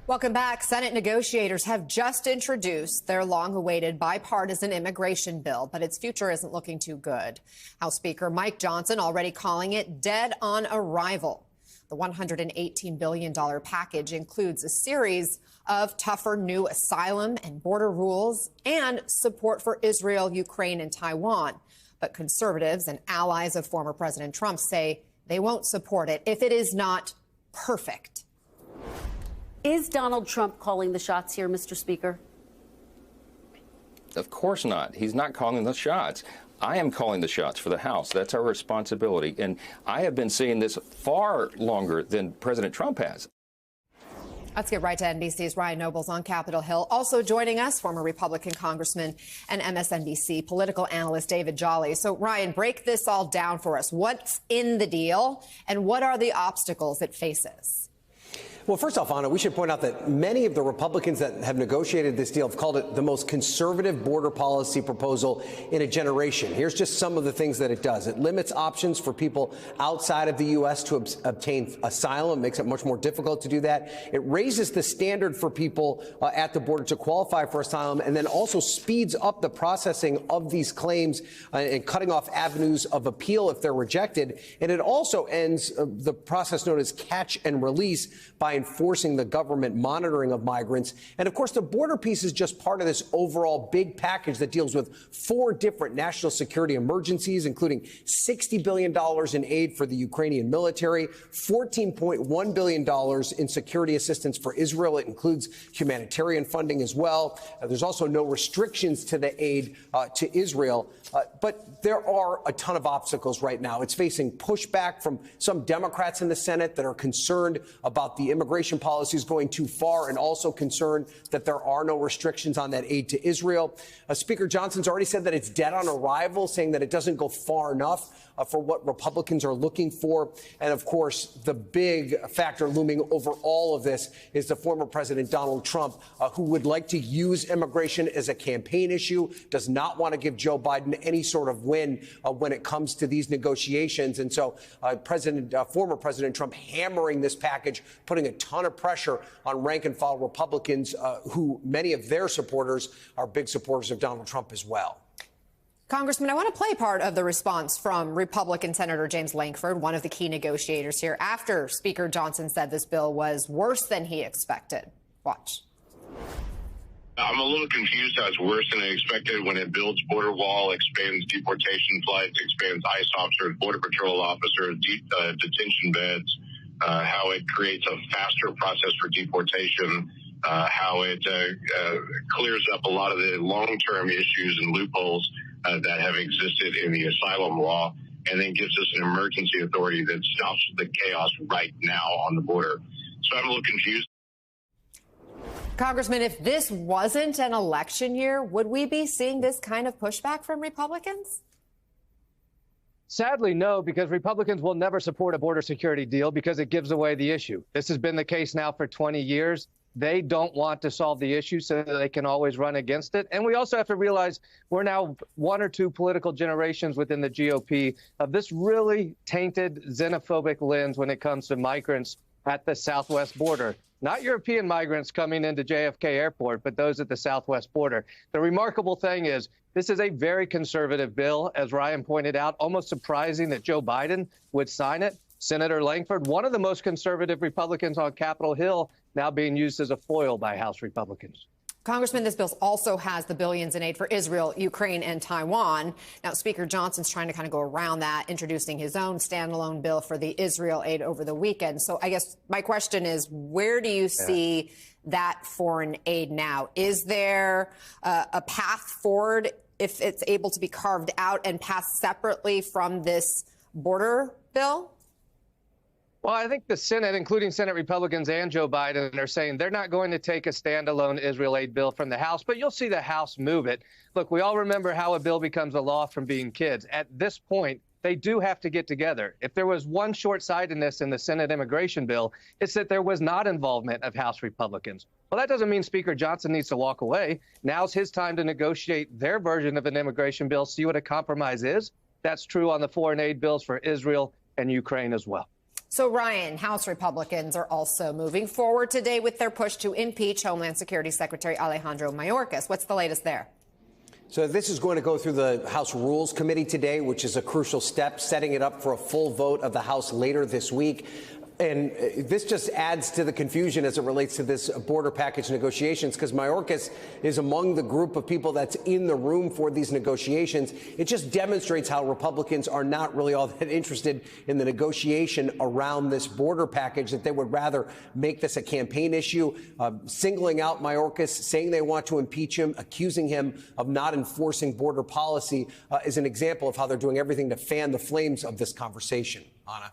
Welcome back. Senate negotiators have just introduced their long-awaited bipartisan immigration bill, but its future isn't looking too good. House Speaker Mike Johnson already calling it dead on arrival. The $118 billion package includes a series of tougher new asylum and border rules and support for Israel, Ukraine, and Taiwan. But conservatives and allies of former President Trump say they won't support it if it is not perfect. Is Donald Trump calling the shots here, Mr. Speaker? Of course not. He's not calling the shots. I am calling the shots for the House. That's our responsibility. And I have been seeing this far longer than President Trump has. Let's get right to NBC's Ryan Nobles on Capitol Hill. Also joining us, former Republican Congressman and MSNBC political analyst David Jolly. So, Ryan, break this all down for us. What's in the deal and what are the obstacles it faces? Well, first off, Anna, we should point out that many of the Republicans that have negotiated this deal have called it the most conservative border policy proposal in a generation. Here's just some of the things that it does. It limits options for people outside of the U.S. to obtain asylum, makes it much more difficult to do that. It raises the standard for people at the border to qualify for asylum, and then also speeds up the processing of these claims and cutting off avenues of appeal if they're rejected. And it also ends the process known as catch and release by enforcing the government monitoring of migrants. And of course, the border piece is just part of this overall big package that deals with 4 different national security emergencies, including $60 billion in aid for the Ukrainian military, $14.1 billion in security assistance for Israel. It includes humanitarian funding as well. There's also no restrictions to the aid to Israel. But there are a ton of obstacles right now. It's facing pushback from some Democrats in the Senate that are concerned about the immigration policies going too far and also concerned that there are no restrictions on that aid to Israel. Speaker Johnson's already said that it's dead on arrival, saying that it doesn't go far enough for what Republicans are looking for. And of course, the big factor looming over all of this is the former President Donald Trump, who would like to use immigration as a campaign issue, does not want to give Joe Biden any sort of win when it comes to these negotiations. And so former President Trump hammering this package, putting a ton of pressure on rank and file Republicans, who many of their supporters are big supporters of Donald Trump as well. Congressman, I want to play part of the response from Republican Senator James Lankford, one of the key negotiators here, after Speaker Johnson said this bill was worse than he expected. Watch. I'm a little confused how it's worse than I expected when it builds border wall, expands deportation flights, expands ICE officers, Border Patrol officers, detention beds, how it creates a faster process for deportation, how it clears up a lot of the long-term issues and loopholes that have existed in the asylum law, and then gives us an emergency authority that stops the chaos right now on the border. So I'm a little confused. Congressman, if this wasn't an election year, would we be seeing this kind of pushback from Republicans? Sadly, no, because Republicans will never support a border security deal because it gives away the issue. This has been the case now for 20 years. They don't want to solve the issue so that they can always run against it. And we also have to realize we're now 1 or 2 political generations within the GOP of this really tainted xenophobic lens when it comes to migrants at the southwest border. Not European migrants coming into JFK Airport, but those at the southwest border. The remarkable thing is this is a very conservative bill, as Ryan pointed out, almost surprising that Joe Biden would sign it. Senator Lankford, one of the most conservative Republicans on Capitol Hill, now being used as a foil by House Republicans. Congressman, this bill also has the billions in aid for Israel, Ukraine, and Taiwan. Now, Speaker Johnson's trying to kind of go around that, introducing his own standalone bill for the Israel aid over the weekend. So I guess my question is, where do you see that foreign aid now? Is there a path forward if it's able to be carved out and passed separately from this border bill? Well, I think the Senate, including Senate Republicans and Joe Biden, are saying they're not going to take a standalone Israel aid bill from the House, but you'll see the House move it. Look, we all remember how a bill becomes a law from being kids. At this point, they do have to get together. If there was one short-sightedness in the Senate immigration bill, it's that there was not involvement of House Republicans. Well, that doesn't mean Speaker Johnson needs to walk away. Now's his time to negotiate their version of an immigration bill, see what a compromise is. That's true on the foreign aid bills for Israel and Ukraine as well. So, Ryan, House Republicans are also moving forward today with their push to impeach Homeland Security Secretary Alejandro Mayorkas. What's the latest there? So this is going to go through the House Rules Committee today, which is a crucial step, setting it up for a full vote of the House later this week. And this just adds to the confusion as it relates to this border package negotiations, because Mayorkas is among the group of people that's in the room for these negotiations. It just demonstrates how Republicans are not really all that interested in the negotiation around this border package, that they would rather make this a campaign issue, singling out Mayorkas, saying they want to impeach him, accusing him of not enforcing border policy is an example of how they're doing everything to fan the flames of this conversation. Anna.